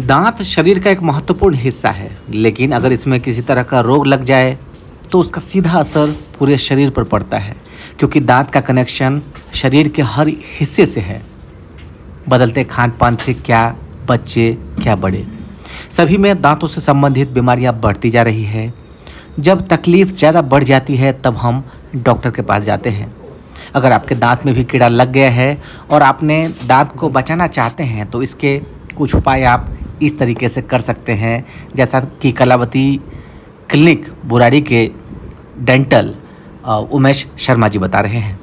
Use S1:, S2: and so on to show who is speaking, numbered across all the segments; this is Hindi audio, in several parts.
S1: दांत शरीर का एक महत्वपूर्ण हिस्सा है, लेकिन अगर इसमें किसी तरह का रोग लग जाए तो उसका सीधा असर पूरे शरीर पर पड़ता है, क्योंकि दांत का कनेक्शन शरीर के हर हिस्से से है। बदलते खान पान से क्या बच्चे क्या बड़े, सभी में दांतों से संबंधित बीमारियां बढ़ती जा रही है। जब तकलीफ ज़्यादा बढ़ जाती है तब हम डॉक्टर के पास जाते हैं। अगर आपके दांत में भी कीड़ा लग गया है और आपने दांत को बचाना चाहते हैं तो इसके कुछ उपाय आप इस तरीके से कर सकते हैं, जैसा कि कलावती क्लिनिक बुराड़ी के डेंटल उमेश शर्मा जी बता रहे हैं।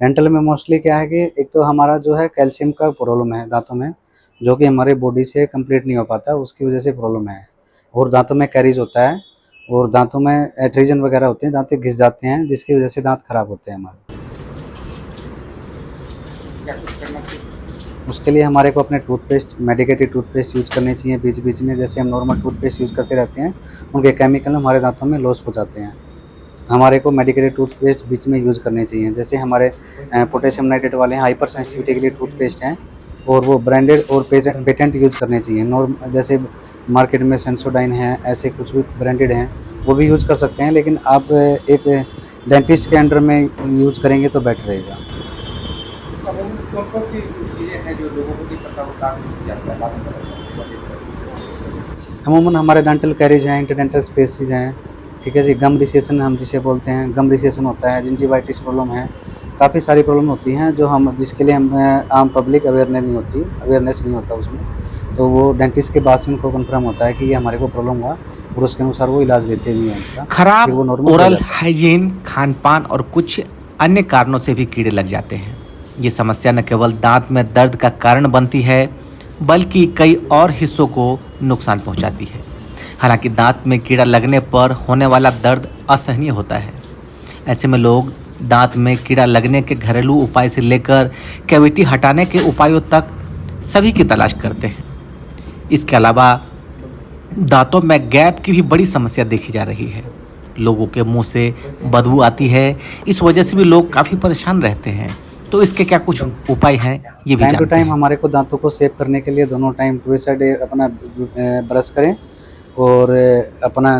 S2: डेंटल में मोस्टली क्या है कि एक तो हमारा जो है कैल्शियम का प्रॉब्लम है दांतों में, जो कि हमारे बॉडी से कंप्लीट नहीं हो पाता, उसकी वजह से प्रॉब्लम है। और दांतों में कैरीज होता है और दांतों में एट्रीजन वगैरह होते हैं, दांत घिस जाते हैं, जिसकी वजह से दांत खराब होते हैं हमारे। उसके लिए हमारे को अपने टूथपेस्ट, मेडिकेटेड टूथपेस्ट यूज़ करने चाहिए बीच बीच में। जैसे हम नॉर्मल टूथपेस्ट यूज़ करते रहते हैं, उनके केमिकल हमारे दांतों में लॉस हो जाते हैं। हमारे को मेडिकेटेड टूथपेस्ट बीच में यूज़ करने चाहिए। जैसे हमारे पोटेशियम नाइट्रेट वाले हैं, हाइपर सेंसिटिविटी के लिए टूथपेस्ट हैं, और वो ब्रांडेड और पेटेंट यूज़ करने चाहिए। जैसे मार्केट में सेंसोडाइन है, ऐसे कुछ भी ब्रांडेड हैं, वो भी यूज़ कर सकते हैं, लेकिन आप एक डेंटिस्ट के अंडर में यूज़ करेंगे तो बेटर रहेगा।
S3: कौन-कौन सी चीज़ें हैं जो लोगों को नहीं पता वो दांत में जाता है, दांत में
S2: अमूमन हमारे डेंटल कैरीज हैं, इंटरडेंटल स्पेसिस हैं, ठीक है जी। गम रिसेशन हम जिसे बोलते हैं, गम रिसेशन होता है, जिंजिवाइटिस प्रॉब्लम है, काफ़ी सारी प्रॉब्लम होती हैं जो जिसके लिए हम आम पब्लिक अवेयरनेस नहीं होता उसमें। तो वो डेंटिस्ट के बाद से उनको कन्फर्म होता है कि ये हमारे को प्रॉब्लम हुआ, और उसके अनुसार वो इलाज लेते भी हैं इसका, फिर
S1: खराब
S2: वो नॉर्मल हो
S1: ओरल
S2: जाता है।
S1: हाइजीन, खान पान और कुछ अन्य कारणों से भी कीड़े लग जाते हैं। ये समस्या न केवल दांत में दर्द का कारण बनती है, बल्कि कई और हिस्सों को नुकसान पहुंचाती है। हालांकि दांत में कीड़ा लगने पर होने वाला दर्द असहनीय होता है। ऐसे में लोग दांत में कीड़ा लगने के घरेलू उपाय से लेकर कैविटी हटाने के उपायों तक सभी की तलाश करते हैं। इसके अलावा दांतों में गैप की भी बड़ी समस्या देखी जा रही है। लोगों के मुंह से बदबू आती है, इस वजह से भी लोग काफ़ी परेशान रहते हैं। तो इसके क्या कुछ उपाय हैं, ये भी
S2: टाइम टू
S1: जानते
S2: टाइम
S1: हैं।
S2: हमारे को दांतों को सेव करने के लिए दोनों टाइम ट्वाइस अ डे अपना ब्रश करें, और अपना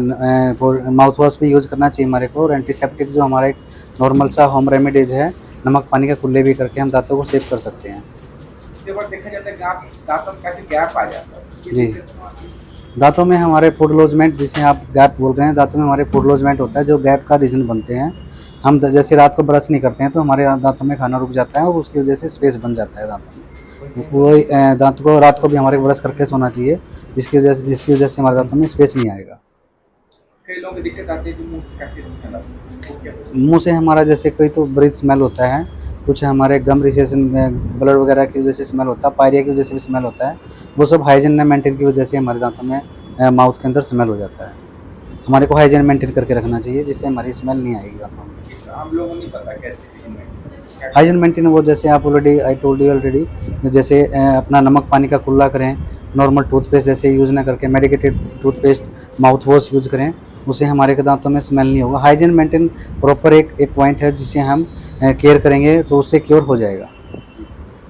S2: माउथ वॉश भी यूज़ करना चाहिए हमारे को। और एंटीसेप्टिक जो हमारा एक नॉर्मल सा होम रेमेडीज है, नमक पानी का कुल्ले भी करके हम दांतों को सेव कर सकते हैं।
S3: उसके बाद देखा जाता है दांतों में काफ़ी गैप आ जाता है।
S2: जी, दांतों में हमारे फूड लॉजमेंट, जिसे आप गैप बोल रहे हैं, दांतों में हमारे फूड लॉजमेंट होता है, जो गैप का रीज़न बनते हैं। हम जैसे रात को ब्रश नहीं करते हैं तो हमारे दांतों में खाना रुक जाता है, और उसकी वजह से स्पेस बन जाता है दांतों में। वही दांत को रात को भी हमारे ब्रश करके सोना चाहिए, जिसकी वजह से हमारे दांतों में स्पेस नहीं आएगा।
S3: कई लोगों को दिक्कत आती है कि मुँह से काफ़ी स्मेल आती है, वो क्या?
S2: मुँह से हमारा जैसे कोई तो ब्रीथ स्मेल होता है, कुछ हमारे गम रिसेशन में ब्लड वगैरह की वजह से स्मेल होता है, पायरिया की वजह से भी स्मेल होता है। वो सब हाइजीन न मेंटेन की वजह से हमारे दांतों में माउथ के अंदर स्मेल हो जाता है। हमारे को हाइजीन मेंटेन करके रखना चाहिए, जिससे हमारी स्मेल नहीं आएगी दांतों में।
S3: आम लोगों को नहीं पता कैसे
S2: हाइजीन मेंटेन वो जैसे आप आई टोल्ड यू ऑलरेडी, जैसे अपना नमक पानी का कुल्ला करें, नॉर्मल टूथपेस्ट जैसे यूज़ ना करके medicated toothpaste, mouth wash use करें, उससे हमारे के दांतों में स्मेल नहीं होगा। हाइजीन मेंटेन प्रॉपर एक पॉइंट है जिसे हम केयर करेंगे तो उससे क्योर हो जाएगा।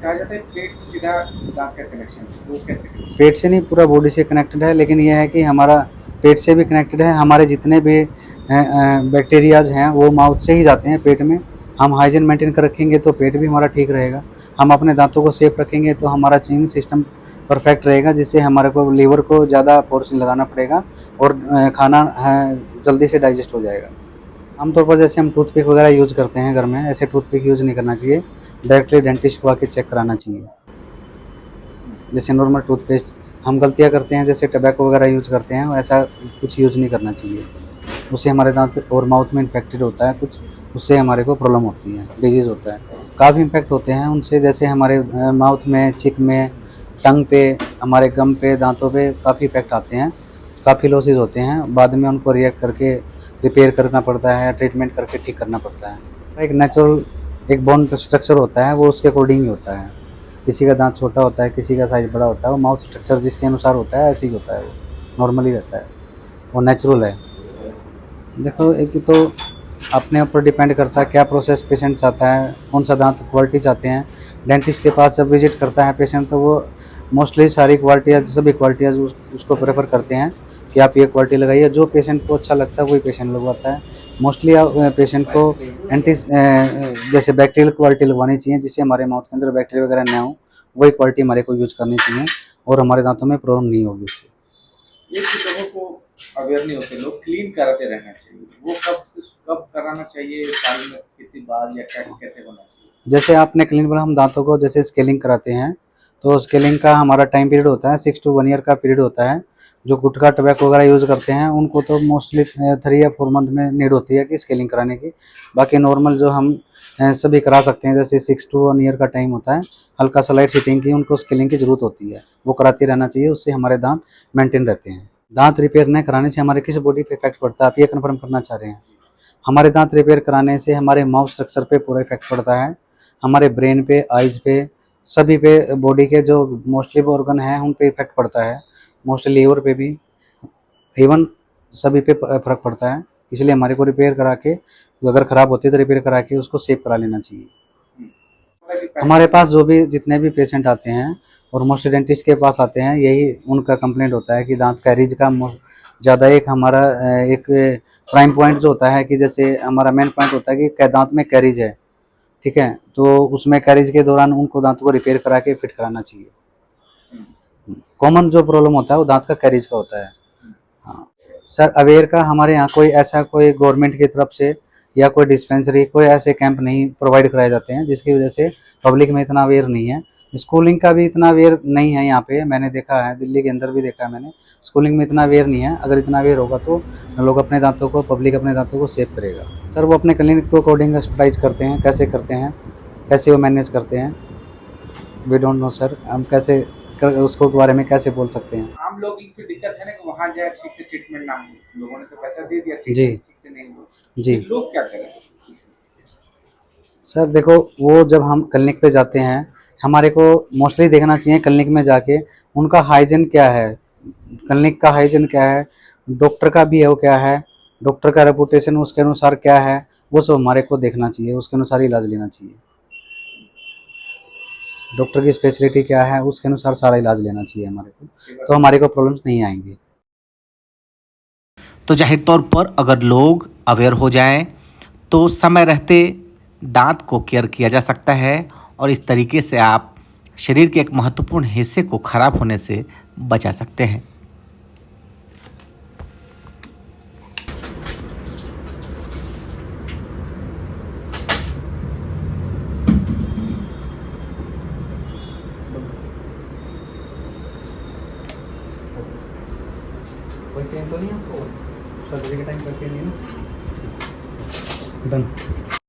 S3: कहा जाता है पेट से सीधा दांत का कनेक्शन, वो कैसे?
S2: पेट से नहीं, पूरा बॉडी से कनेक्टेड है, लेकिन यह है कि हमारा पेट से भी कनेक्टेड है। हमारे जितने भी बैक्टीरियाज हैं वो माउथ से ही जाते हैं पेट में। हम हाइजीन मेंटेन कर रखेंगे तो पेट भी हमारा ठीक रहेगा। हम अपने दांतों को सेफ रखेंगे तो हमारा च्यूइंग सिस्टम परफेक्ट रहेगा, जिससे हमारे को लीवर को ज़्यादा फोर्स नहीं लगाना पड़ेगा, और खाना जल्दी से डाइजेस्ट हो जाएगा। आमतौर पर जैसे हम टूथपिक वगैरह यूज़ करते हैं घर में, ऐसे टूथपिक यूज़ नहीं करना चाहिए। डायरेक्टली डेंटिस्ट को आके चेक कराना चाहिए। जैसे नॉर्मल टूथपेस्ट हम गलतियाँ करते हैं, जैसे टबैको वगैरह यूज़ करते हैं, वैसा कुछ यूज़ नहीं करना चाहिए। उससे हमारे दांत और माउथ में इन्फेक्टेड होता है कुछ, उससे हमारे को प्रॉब्लम होती है, डिजीज़ होता है। काफ़ी इम्पैक्ट होते हैं उनसे, जैसे हमारे माउथ में, चिक में, टंग पे, हमारे गम पे, दांतों पे काफ़ी इफेक्ट आते हैं, काफ़ी लॉसेस होते हैं। बाद में उनको रिएक्ट करके रिपेयर करना पड़ता है, ट्रीटमेंट करके ठीक करना पड़ता है। एक नेचुरल एक बोन स्ट्रक्चर होता है, वो उसके अकॉर्डिंग ही होता है। किसी का दांत छोटा होता है, किसी का साइज़ बड़ा होता है, वो माउथ स्ट्रक्चर जिसके अनुसार होता है ऐसे ही होता है, वो नॉर्मली रहता है, वो नेचुरल है। देखो, एक तो अपने ऊपर डिपेंड करता है क्या प्रोसेस पेशेंट चाहता है, कौन सा दांत क्वालिटी चाहते हैं। डेंटिस्ट के पास जब विजिट करता है पेशेंट तो वो मोस्टली सारी क्वालिटियाँ सभी क्वालिटियाँ उसको प्रेफर करते हैं कि आप ये क्वालिटी लगाइए। जो पेशेंट को अच्छा लगता है वही पेशेंट लगवाता है। मोस्टली पेशेंट को जैसे बैक्टीरियल क्वालिटी लगवानी चाहिए, जिससे हमारे माउथ के अंदर बैक्टीरिया वगैरह ना हो। वही क्वालिटी हमारे को यूज़ करनी चाहिए और हमारे दांतों में प्रॉब्लम नहीं होगी उससे।
S3: ये कि लोगों को अवेयर नहीं होते, लोग क्लीन कराते रहना चाहिए, वो कब कराना चाहिए, साल में कितनी बार या क्या कैसे होना चाहिए?
S2: जैसे आपने क्लीन बोला, हम दांतों को जैसे स्केलिंग कराते हैं तो स्केलिंग का हमारा टाइम पीरियड होता है 6 to 1 ईयर का पीरियड होता है। जो गुटखा टबैको वगैरह यूज़ करते हैं उनको तो मोस्टली 3 या 4 मंथ में नीड होती है कि स्केलिंग कराने की। बाकी नॉर्मल जो हम सभी करा सकते हैं, जैसे 6 to 1 ईयर का टाइम होता है, हल्का सा लाइट सीटिंग की उनको स्केलिंग की ज़रूरत होती है, वो कराते रहना चाहिए। उससे हमारे दांत मेंटेन रहते हैं। दांत रिपेयर न कराने से हमारे किस बॉडी पे इफेक्ट पड़ता है, आप ये कन्फर्म करना चाह रहे हैं? हमारे दांत रिपेयर कराने से हमारे माउथ स्ट्रक्चर पे पूरा इफेक्ट पड़ता है, हमारे ब्रेन पे, आइज़ पे, सभी पे, बॉडी के जो मोस्टली ऑर्गन हैं उन पे इफेक्ट पड़ता है, मोस्टली लीवर पे भी, इवन सभी पे फ़र्क पड़ता है। इसलिए हमारे को रिपेयर करा के, अगर ख़राब होती है तो रिपेयर करा के उसको सेव करा लेना चाहिए। हमारे पास जो भी जितने भी पेशेंट आते हैं और मोस्टली डेंटिस्ट के पास आते हैं, यही उनका कंप्लेंट होता है कि दांत कैरीज का ज़्यादा एक हमारा एक प्राइम पॉइंट जो होता है कि जैसे हमारा मेन पॉइंट होता है कि दांत में कैरीज है, ठीक है, तो उसमें कैरीज के दौरान उनको दांत को रिपेयर करा के फिट कराना चाहिए। कॉमन जो प्रॉब्लम होता है वो दांत का कैरीज का होता है। हाँ सर, अवेयर का हमारे यहाँ कोई ऐसा कोई गवर्नमेंट की तरफ से या कोई डिस्पेंसरी कोई ऐसे कैंप नहीं प्रोवाइड कराए जाते हैं, जिसकी वजह से पब्लिक में इतना अवेयर नहीं है। स्कूलिंग का भी इतना अवेयर नहीं है यहाँ पे, मैंने देखा है, दिल्ली के अंदर भी देखा है मैंने, स्कूलिंग में इतना अवेयर नहीं है। अगर इतना अवेयर होगा तो लोग अपने दांतों को, पब्लिक अपने दांतों को सेव करेगा। सर वो अपने क्लिनिक को अकॉर्डिंग एक्सरसाइज करते हैं, कैसे वो मैनेज करते हैं, वी डोंट नो सर, हम कैसे उसको के बारे में कैसे बोल सकते हैं।
S3: आम लोग की दिक्कत है ना कि वहाँ जाए ठीक से ट्रीटमेंट ना हो, लोगों ने तो पैसा दे दिया,
S2: जी
S3: ठीक से नहीं हुआ,
S2: जी
S3: लोग क्या करें?
S2: सर देखो, वो जब हम क्लिनिक पे जाते हैं, हमारे को मोस्टली देखना चाहिए क्लिनिक में जाके उनका हाइजीन क्या है, क्लिनिक का हाइजीन क्या है, डॉक्टर का बिहेव क्या है, डॉक्टर का रेपुटेशन उसके अनुसार क्या है, वो सब हमारे को देखना चाहिए, उसके अनुसार इलाज लेना चाहिए। डॉक्टर की स्पेशलिटी क्या है उसके अनुसार सारा इलाज लेना चाहिए हमारे को, तो हमारे को प्रॉब्लम्स नहीं आएंगी।
S1: तो जाहिर तौर पर अगर लोग अवेयर हो जाएं तो समय रहते दांत को केयर किया जा सकता है और इस तरीके से आप शरीर के एक महत्वपूर्ण हिस्से को खराब होने से बचा सकते हैं।
S2: कोई पेन तो नहीं आपको? सर्जरी के टाइम कोई पेन नहीं ना? डन।